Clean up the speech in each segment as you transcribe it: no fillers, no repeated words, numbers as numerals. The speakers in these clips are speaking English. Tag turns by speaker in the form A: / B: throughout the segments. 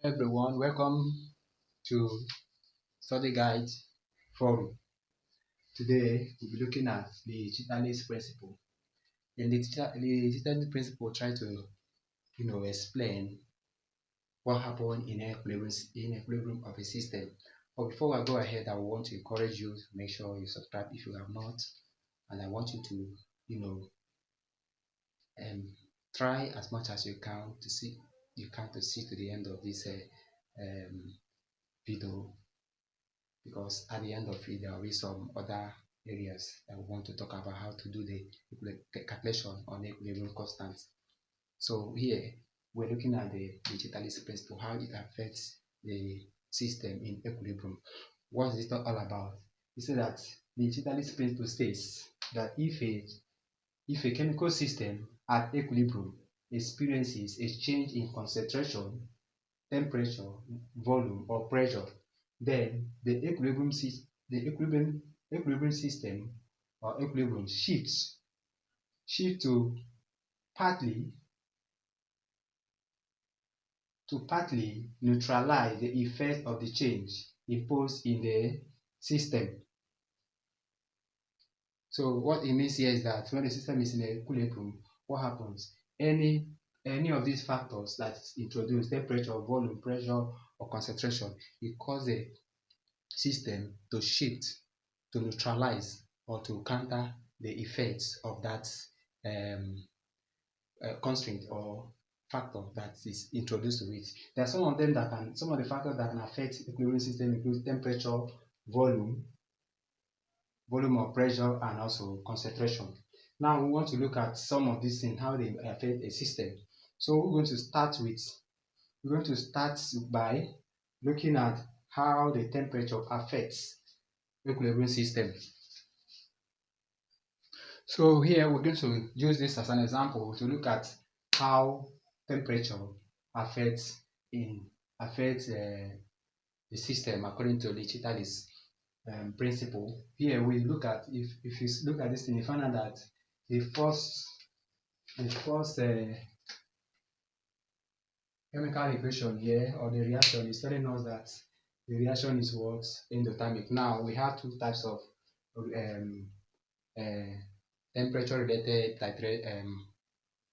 A: Everyone, welcome to Study Guide Forum. Today we'll be looking at the chatelier principle. And the chatelier principle try to explain what happened in equilibrium of a system. But before I go ahead, I want to encourage you to make sure you subscribe if you have not, and I want you to um, try as much as you can to see to the end of this video, because at the end of it there will be some other areas that we want to talk about how to do the calculation on equilibrium constants. So here we're looking at the chatelier principle, how it affects the system in equilibrium. What is it all about? You see that the chatelier principle states that if a chemical system at equilibrium experiences a change in concentration, temperature, volume, or pressure, then the equilibrium system or equilibrium shift partly to partly neutralize the effect of the change imposed in the system. So what it means here is that when the system is in equilibrium, what happens? Any of these factors that is introduced, temperature, volume, pressure, or concentration, it causes the system to shift, to neutralize, or to counter the effects of that um, constraint or factor that is introduced to it. There are some of the factors that can affect the equilibrium system include temperature, volume, volume of pressure, and also concentration. Now we want to look at some of these things, how they affect a system. So we're going to start by looking at how the temperature affects equilibrium system. So here we're going to use this as an example to look at how temperature affects in affects the system according to the chatelier principle. Here we look at, if you look at this thing, you find out that the first chemical equation here, or the reaction, is telling us that the reaction is what? Endothermic. Now we have two types of uh, temperature related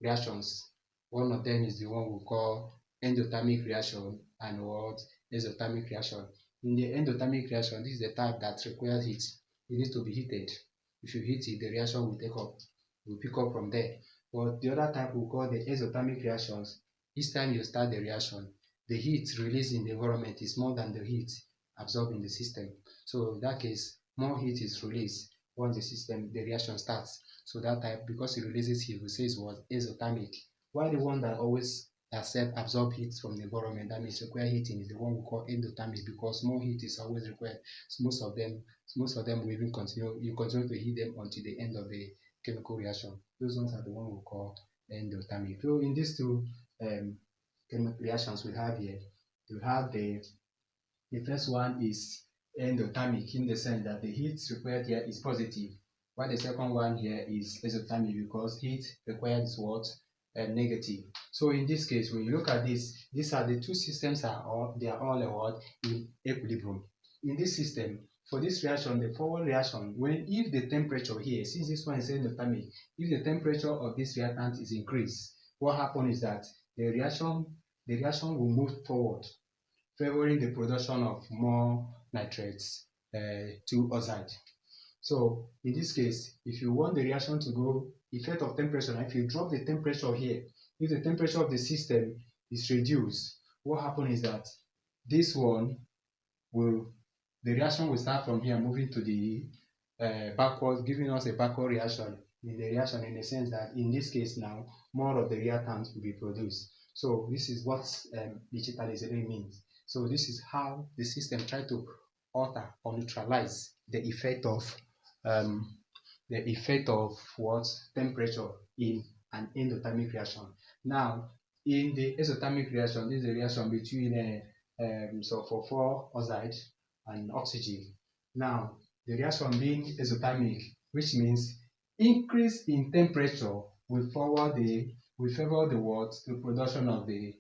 A: reactions. One of them is the one we call endothermic reaction, and what? Exothermic reaction. In the endothermic reaction, this is the type that requires heat. It needs to be heated. If you heat it, the reaction will pick up from there. But the other type we call the exothermic reactions. Each time you start the reaction, the heat released in the environment is more than the heat absorbed in the system. So in that case, more heat is released once the reaction starts. So that type, because it releases heat, we say it was exothermic. While the one that always accept absorb heat from the environment, that means require heating, is the one we call endothermic, because more heat is always required. So most of them will even continue to heat them until the end of the chemical reaction. Those ones are the one we call endothermic. So in these two chemical reactions we have here, you have the first one is endothermic, in the sense that the heat required here is positive, while the second one here is exothermic, because heat required is what? Negative. So in this case, when you look at this, these are the two systems they are all what? In equilibrium. In this system, for this reaction, the forward reaction, if the temperature here, since this one is endothermic, if the temperature of this reactant is increased, what happens is that the reaction will move forward, favoring the production of more nitrates to oxide. So in this case, if you want the reaction to go, effect of temperature, if you drop the temperature here, if the temperature of the system is reduced, what happens is that this one will, the reaction will start from here, moving to the backward, giving us a backward reaction in the sense that in this case now, more of the reactants will be produced. So this is what digitalization means. So this is how the system try to alter or neutralize um, the effect of what? Temperature in an endothermic reaction. Now, in the exothermic reaction, this is a reaction between sulfur 4 oxide and oxygen. Now, the reaction being exothermic, which means increase in temperature will favor the what? The production of the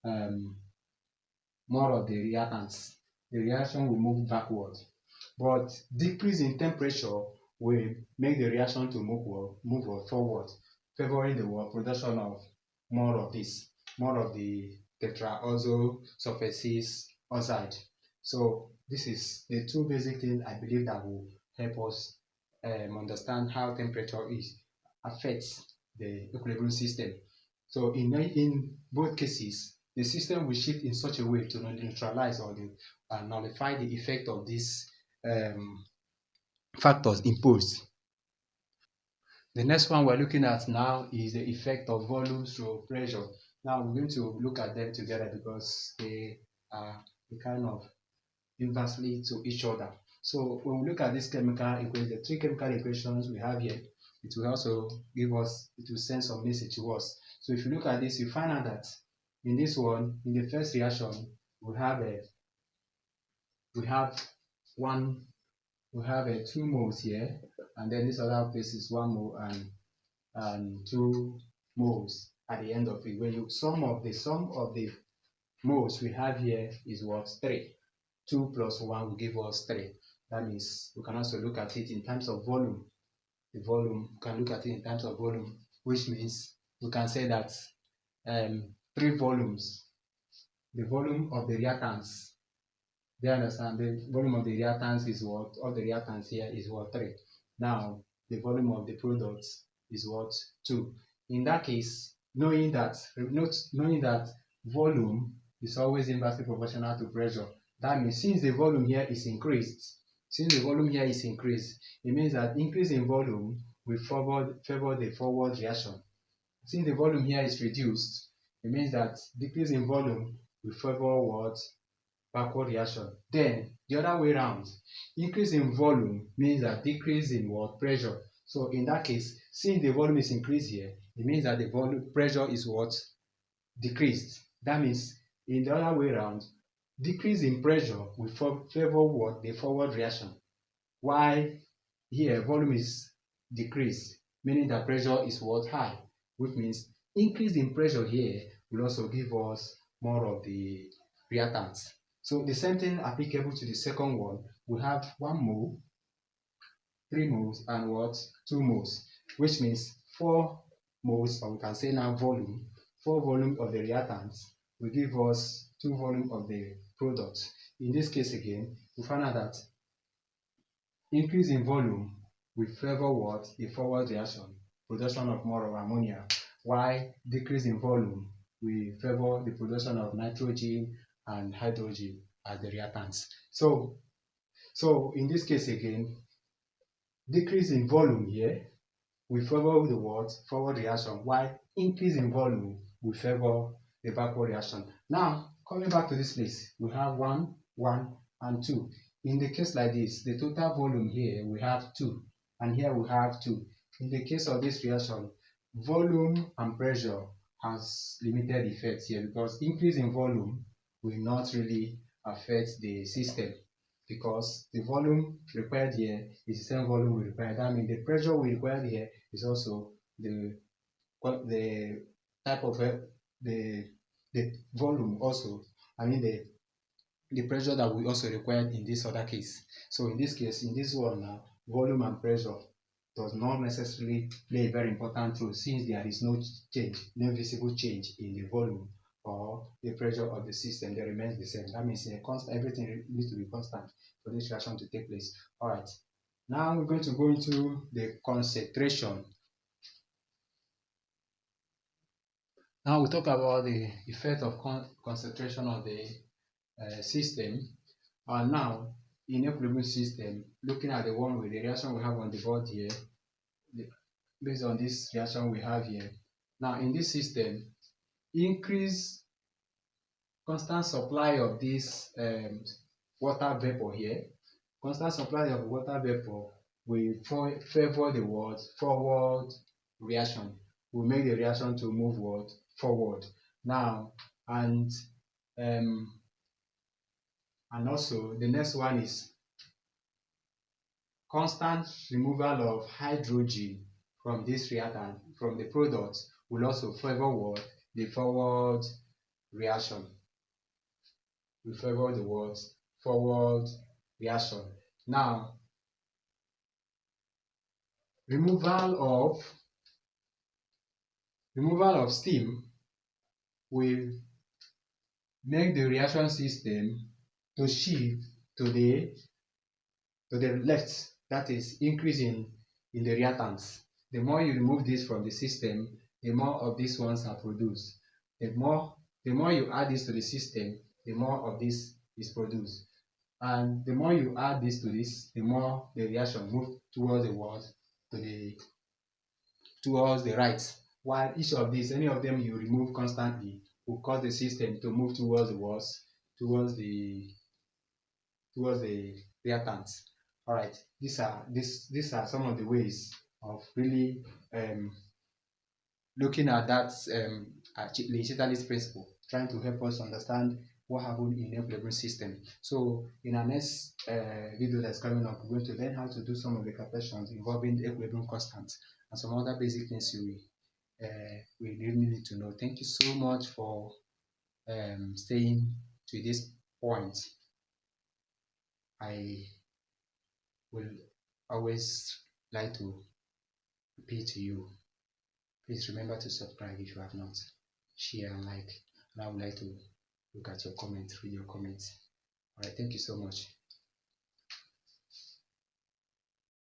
A: um, more of the reactants. The reaction will move backward. But decrease in temperature will make the reaction to move forward, favoring the production of more of this, more of the tetraoxo surfaces oxide. So this is the two basic things I believe that will help us understand how temperature is affects the equilibrium system. So in both cases, the system will shift in such a way to neutralize or nullify the effect of these um, factors imposed. The next one we're looking at now is the effect of volume through pressure. Now we're going to look at them together because they are kind of inversely to each other. So when we look at this chemical equation, the three chemical equations we have here, it will also it will send some message to us. So if you look at this, you find out that in this one, in the first reaction, we have a we have one we have a 2 moles here, and then this other place is 1 mole and 2 moles at the end of it. When you sum of the moles we have here is what 3. 2 plus 1 will give us 3. That means we can also look at it in terms of volume. The volume, we can look at it in terms of volume, which means we can say that 3 volumes, the volume of the reactants, they understand the volume of the reactants is what, of the reactants here is what 3. Now, the volume of the products is what 2. In that case, knowing that volume is always inversely proportional to pressure, that means since the volume here is increased, it means that increase in volume will favor the forward reaction. Since the volume here is reduced, it means that decrease in volume will favor what? Backward reaction. Then the other way around, increase in volume means that decrease in what? Pressure. So in that case, since the volume is increased here, it means that the volume pressure is what? Decreased. That means in the other way around, decrease in pressure will favor what? The forward reaction. Why here volume is decreased, meaning that pressure is what? High, which means increase in pressure here will also give us more of the reactants. So the same thing applicable to the second one. We have 1 mole, 3 moles, and what? 2 moles, which means 4 moles, or we can say now volume, 4 volume of the reactants will give us 2 volume of the product. In this case again, we find out that increase in volume will favor what? The forward reaction, production of more of ammonia, while decrease in volume will favor the production of nitrogen and hydrogen as the reactants. So in this case again, decrease in volume here will favor the what? Forward reaction, while increase in volume will favor the backward reaction. Now, coming back to this place, we have 1, 1, and 2. In the case like this, the total volume here we have 2, and here we have 2. In the case of this reaction, volume and pressure has limited effects here because increase in volume will not really affect the system because the volume required here is the same volume we require. That means the pressure we require here is also the type of the volume also. I mean the pressure that we also required in this other case. So in this case, in this one now, volume and pressure does not necessarily play a very important role since there is no change, no visible change in the volume or the pressure of the system that remains the same. That means everything needs to be constant for this reaction to take place. All right. Now we're going to go into the concentration. Now we talk about the effect of concentration of the system. And now in equilibrium system, looking at the one with the reaction we have on the board here, based on this reaction we have here. Now in this system, increase constant supply of this water vapor here. Constant supply of water vapor will favor the what? Forward reaction. Will make the reaction to move what? Forward. Now, and um, and also the next one is constant removal of hydrogen from this reactant, from the product, will also favor what? The forward reaction. will favor the what? Forward reaction. Now, removal of removal of steam will make the reaction system to shift to the left, that is increase in the reactants. The more you remove this from the system, the more of these ones are produced. The more you add this to the system, the more of this is produced. And the more you add this to this, the more the reaction move towards the what? To the towards the right. While each of these, any of them you remove constantly, will cause the system to move towards the what? Towards the towards the reactants. All right, these are some of the ways of really looking at that legislative principle, trying to help us understand what happened in equilibrium system. So in our next video that's coming up, we're going to learn how to do some of the calculations involving the equilibrium constant and some other basic things we really need to know. Thank you so much for staying to this point. I will always like to repeat to you, please remember to subscribe if you have not, share and like, and I would like to look at your comments, read your comments. All right, thank you so much.